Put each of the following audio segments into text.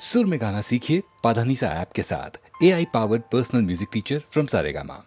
सुर में गाना सीखिए पाधानीसा ऐप के साथ। AI powered personal music teacher from Saregama.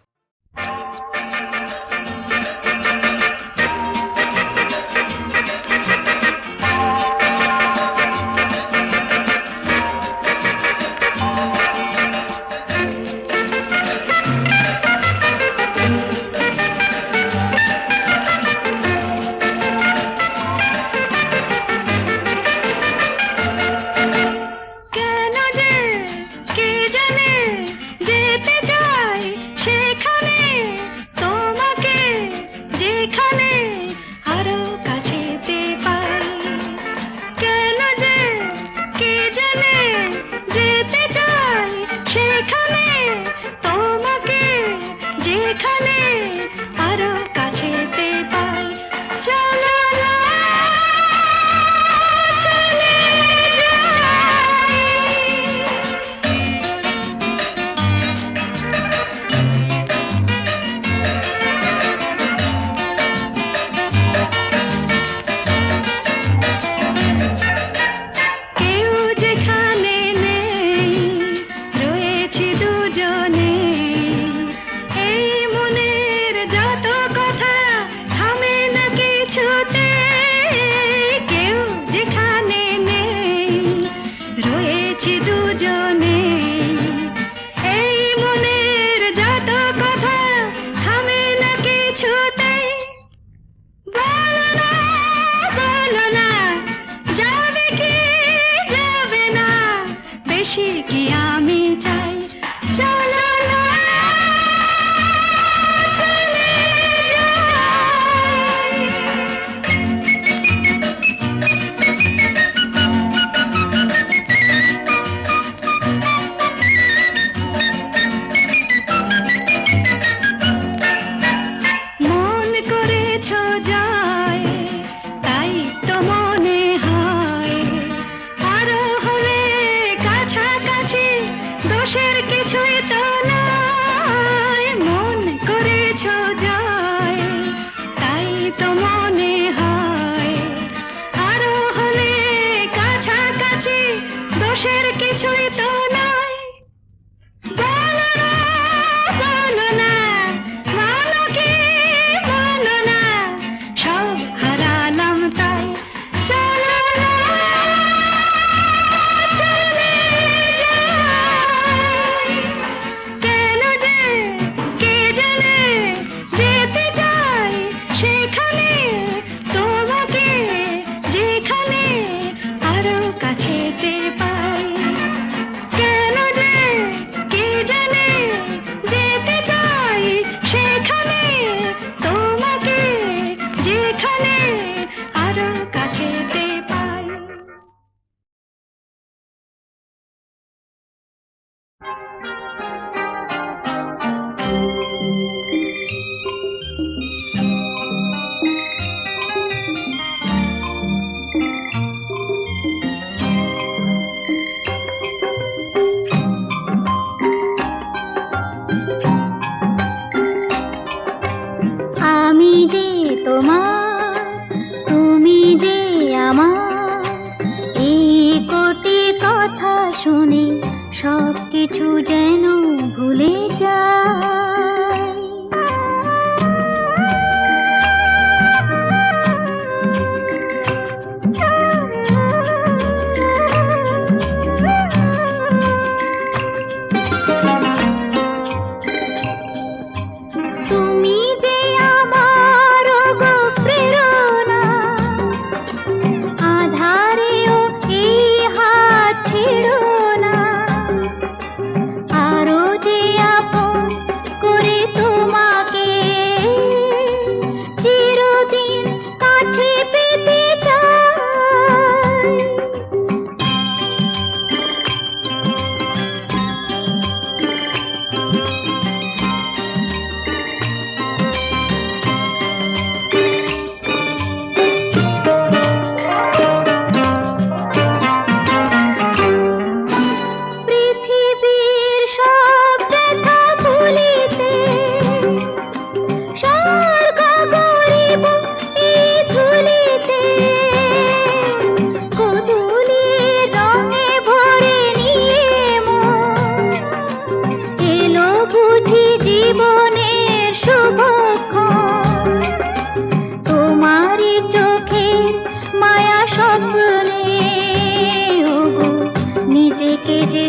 আরো যে আপন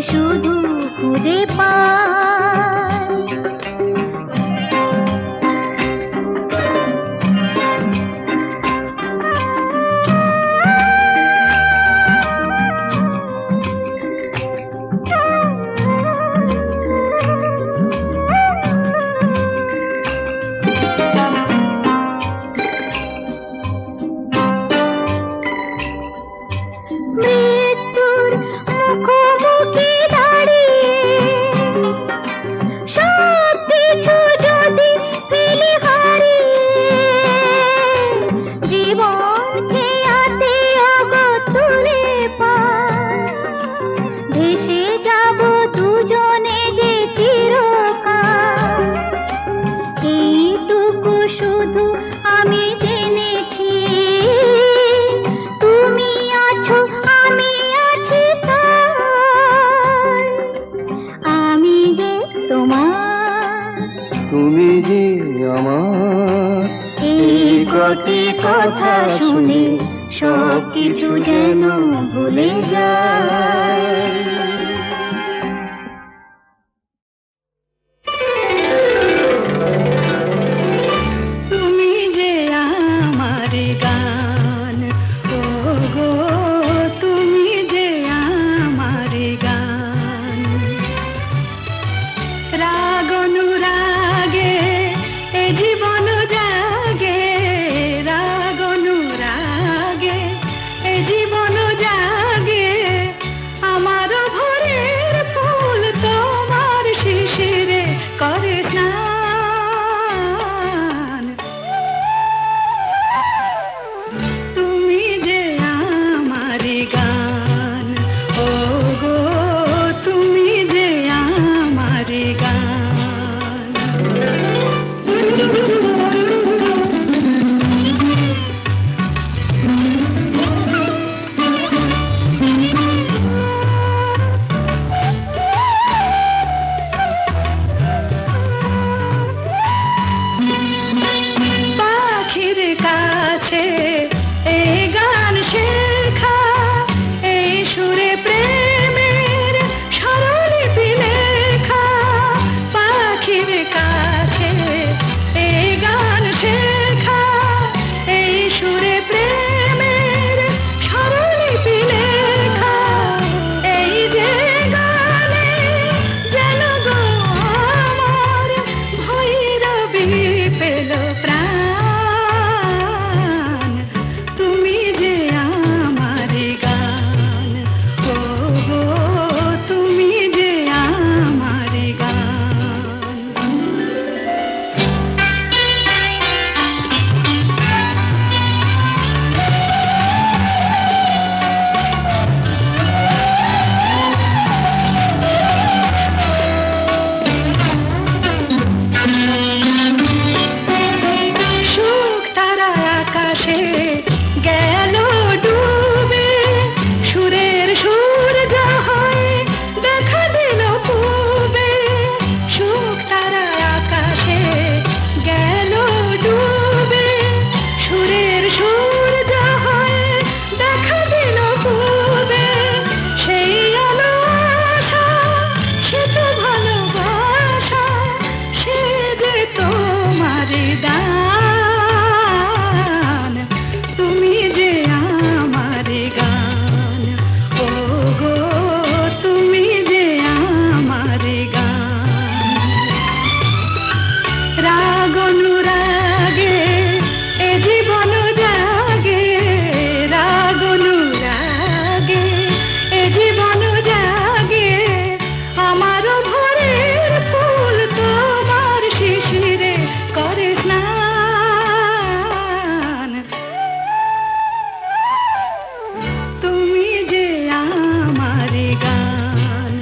শুধু খুঁজে পাই। মৃত্যুর মুখোমুখি দাঁড়িয়ে সব কিছু যদি ফেলে হারিয়ে, জীবন খেয়াতে অগতুরে পায়, ভেসে যাব দুজনে যে চিরকাল। এইটুকু শুধু আমি জেনেছি, তুমি আছো আমি আছি তাই। আমি যে তোমার, তুমি যে আমার, এই কটি কথা শুনে সব কিছু যেন ভুলে যায়। তুমি যে আমার গান, ও গো তুমি যে আমার গান। রাগ অনুরাগে এ জীবন জাগে, রাগ অনুরাগে এ জীবন জাগে। আমার ভোরের ফুল তোমার শিশিরে করে স্নান। তুমি যে আমার গান, ও গো তুমি যে আমার গান। পাখির কাছে এই গান শেখা, এই সুরে প্রেমের স্বরলিপি লেখা। পাখির কাছে এই গান শেখা, এই সুরে প্রেমের স্বরলিপি লেখা। এই যে গানে যেন গো আমার ভৈরবী পেল প্রাণ। তুমি যে আমার গান, ও গো তুমি যে আমার গান। সুখ তারা আকাশে গেল ডুবে, সুরের সূর্য হয়ে দেখা দিল পূবে। সুখ তারা আকাশে গেল ডুবে, সুরের সূর্য হয়ে দেখা দিল পূবে। সেই আলো আশা, সে তো ভালোবাসা, সে যে তোমার দান। তুমি যে আমার গান, ও গো তুমি যে আমার গান। রাগ অনুরাগে এ জীবন জাগে, রাগ অনুরাগে এ জীবন জাগে। আমার ভোরের ফুল তোমার শিশিরে করে স্নান। তুমি যে আমার গান,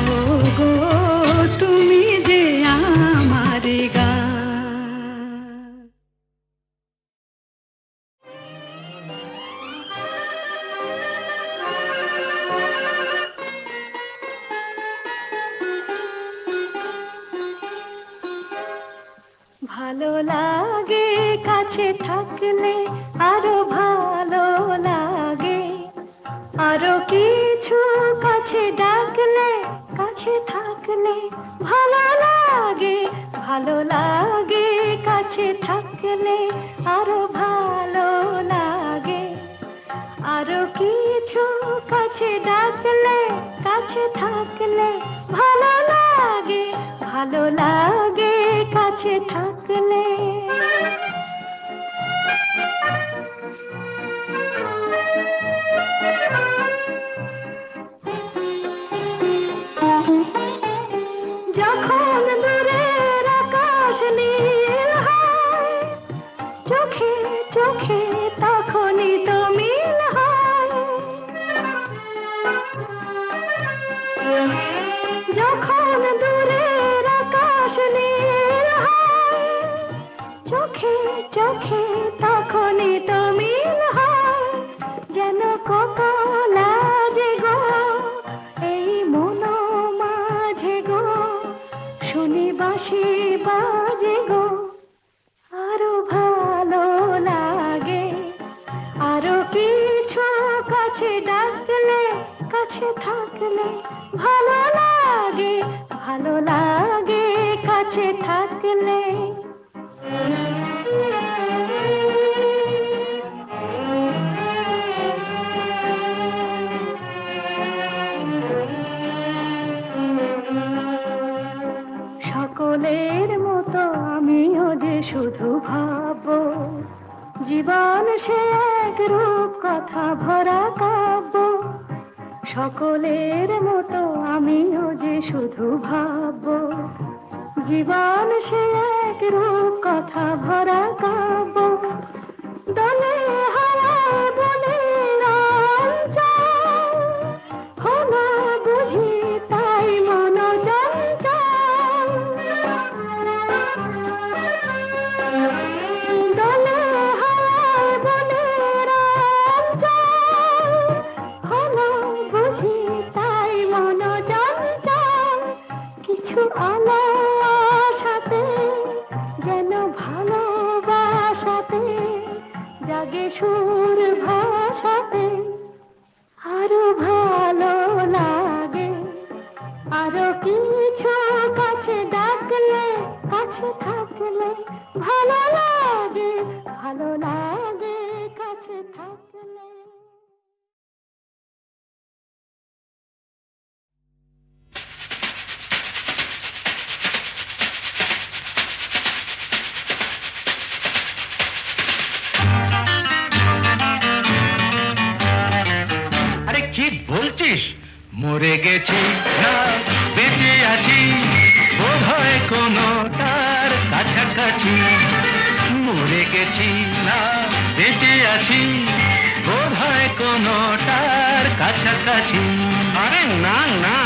ও গো তুমি যে আমার গান। ভালো লাগে কাছে থাকলে, আরো ভালো লাগে, আরো কিছু কাছে ডাকলে কাছে থাকলে ভালো লাগে, ভালো লাগে কাছে থাকলে আরো ভালো লাগে। আরো কিছু কাছে ডাকলে, কাছে থাকলে ভালো লাগে, ভালো লাগে কাছে থাকলে। যখন দূরের আকাশ নীল হয়, চোখে চোখে তখনই তো মিল হয়। যখন দূরের আকাশ নীল হয়, চোখে চোখে তখনই তো মিল হয়। যেন কত লাজে গো এই মন মাঝে গো, শুনি বাঁশি বাজে গো, আরো ভালো লাগে। আরো কিছু কাছে ডাকলে, কাছে থাকলে ভালো লাগে, ভালো লাগে কাছে থাকলে। সকলের মতো আমিও যে শুধু ভাববো, জীবন সে এক রূপ কথা ভরা কাব্য। সকলের মতো আমিও যে শুধু ভাববো, জীবন সে এক রূপ কথা ভরা কাব্য। দলে হারায় বলে রঞ্জন, হলো বুঝি তাই মন চঞ্চল। দলে হারায় বলে রঞ্জন, হলো বুঝি তাই মন চঞ্চল। কিছু আশাতে যেন ভালোবাসাতে জাগে সুর ভাষাতে আরো ভালো লাগে। আরো কিছু কাছে ডাকলে, কাছে থাকলে ভালো লাগে, ভালো লাগে কাছে থাকলে। আরে কি বলছিস? মরে গেছি না বেঁচে আছি, বোধ হয় কোনোটার কাছাকাছি। মরে গেছি না বেঁচে আছি, বোধ হয় কোনোটার কাছাকাছি। আরে না না,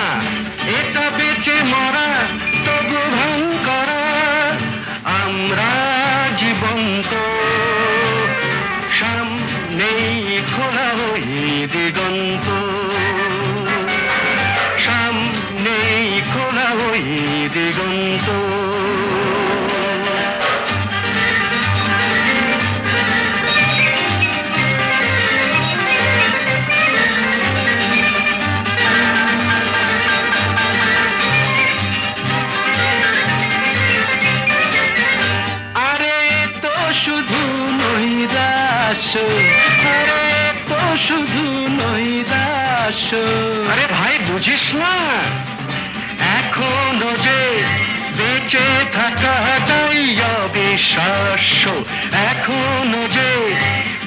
এটা বেঁচে মরা তবু ভান করা, আমরা জীবন্ত সামনেই খোলা ওই দিগন্ত, সামনেই খোলা ওই দিগন্ত। আরে তো শুধু নৈরাশ, আরে তো শুধু নৈরাশ। আরে ভাই বুঝিস না, এখনো যে বেঁচে থাকাটাই অবিশ্বাস্য, এখনো যে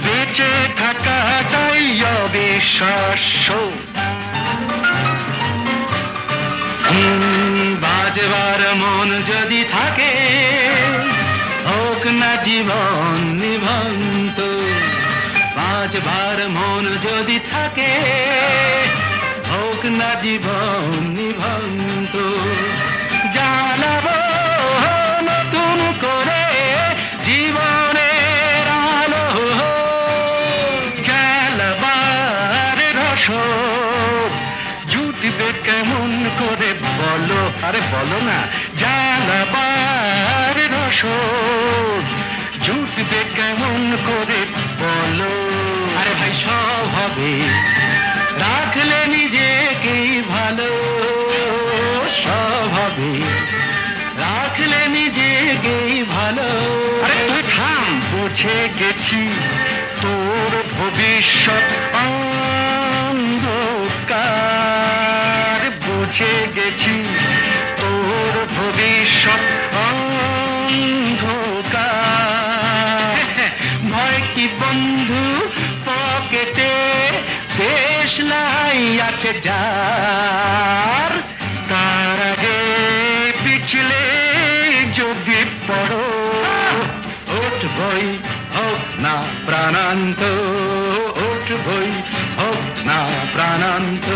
বেঁচে থাকাটাই অবিশ্বাস্য। বাজবার মন যদি থাকে, হোক না জীবন নিভন্ত। বাজবার মন যদি থাকে, হোক না জীবন নিভন্ত। জ্বালাবো নতুন করে জীবনের আলো, জ্বালাবার রসদ জুটবে কেমন করে বলো? আরে বলো না, জ্বালাবার রসদ জুটবে কেমন করে বলো? আরে ভাই সব হবে রাখলে নিজেকেই ভালো, হবে, রাখলে নিজেকেই ভালো। আরে তুই থাম, বুঝে গেছি তোর ভবিষ্যৎ অন্ধকার, বুঝে গেছি তোর ভবিষ্যৎ অন্ধকার। ভয় কি বন্ধু পকেটে, দেশলাই আছে যার, তার আগে পিছলে যদি পড়ো, উঠবই হোক না প্রাণান্ত, উঠবই হোক না প্রাণান্ত।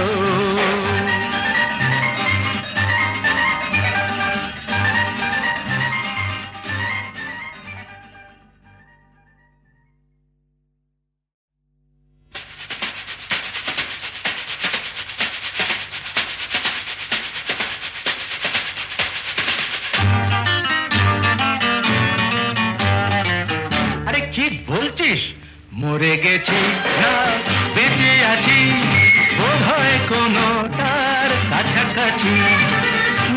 আরে কি বলছিস? মরে গেছি না বেঁচে আছি, বোধ হয় কোনোটার কাছাকাছি।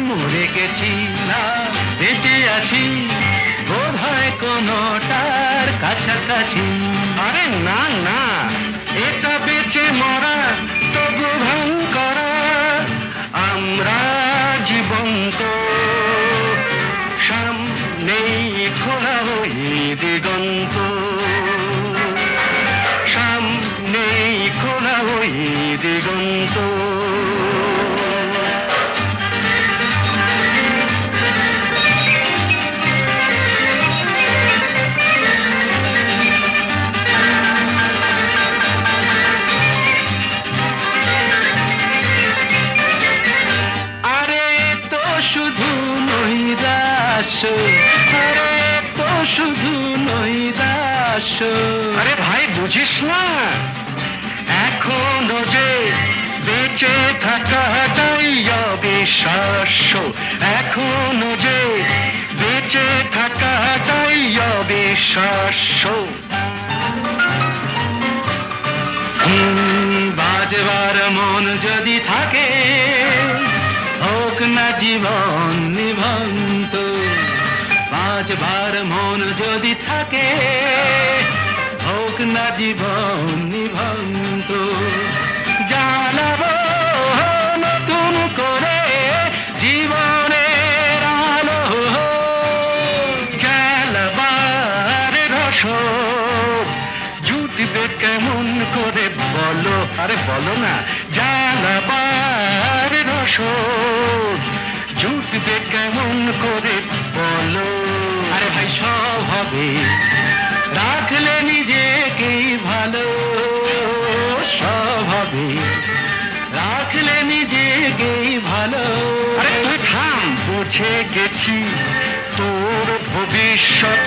মরে গেছি না বেঁচে আছি, বোধ হয় কোনোটার কাছাকাছি। আরে না না, এটা বেঁচে মরা তবু ভাঙ করা, আমরা জীবন্ত, সামনেই খোলা ওই দিগন্ত, সামনেই খোলা ওই দিগন্ত। আরে তো শুধু নৈরাশ্য, আরে তো শুধু নৈরাশ্য। আরে ভাই বুঝিস না, এখনো যে বেঁচে থাকাটাই অবিশ্বাস্য, এখনো যে বেঁচে থাকাটাই অবিশ্বাস্য। বাজবার মন যদি থাকে, হোক না জীবন নিভন্ত, বাজবার মন যদি থাকে, হোক না জীবন নিভন্ত। জ্বালাবো নতুন করে জীবনের আলো, জ্বালাবার রসদ জুটবে কেমন করে বলো, আরে বলো না, জ্বালাবার রসদ জুটবে কেমন করে বলো। আরে ভাই সব হবে, রাখলে নিজেকেই ভালো, সব হবে, রাখলে নিজেকেই ভালো। আরে তুই থাম, বুঝে গেছি তোর ভবিষ্যৎ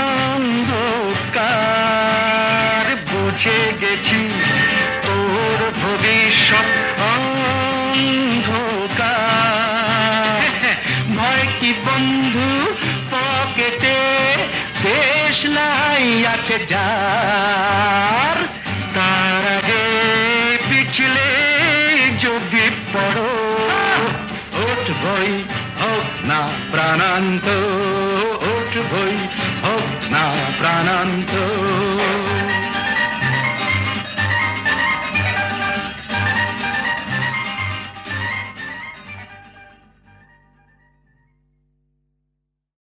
অন্ধকার, বুঝে গেছি তোর ভবিষ্যৎ অন্ধকার। ভয় কি বন্ধু পকেটে, দেশলাই আছে যার, তার আগে পিছলে যদি পড়ো, উঠবই হোক না প্রাণান্ত, উঠবই হোক না প্রাণান্ত।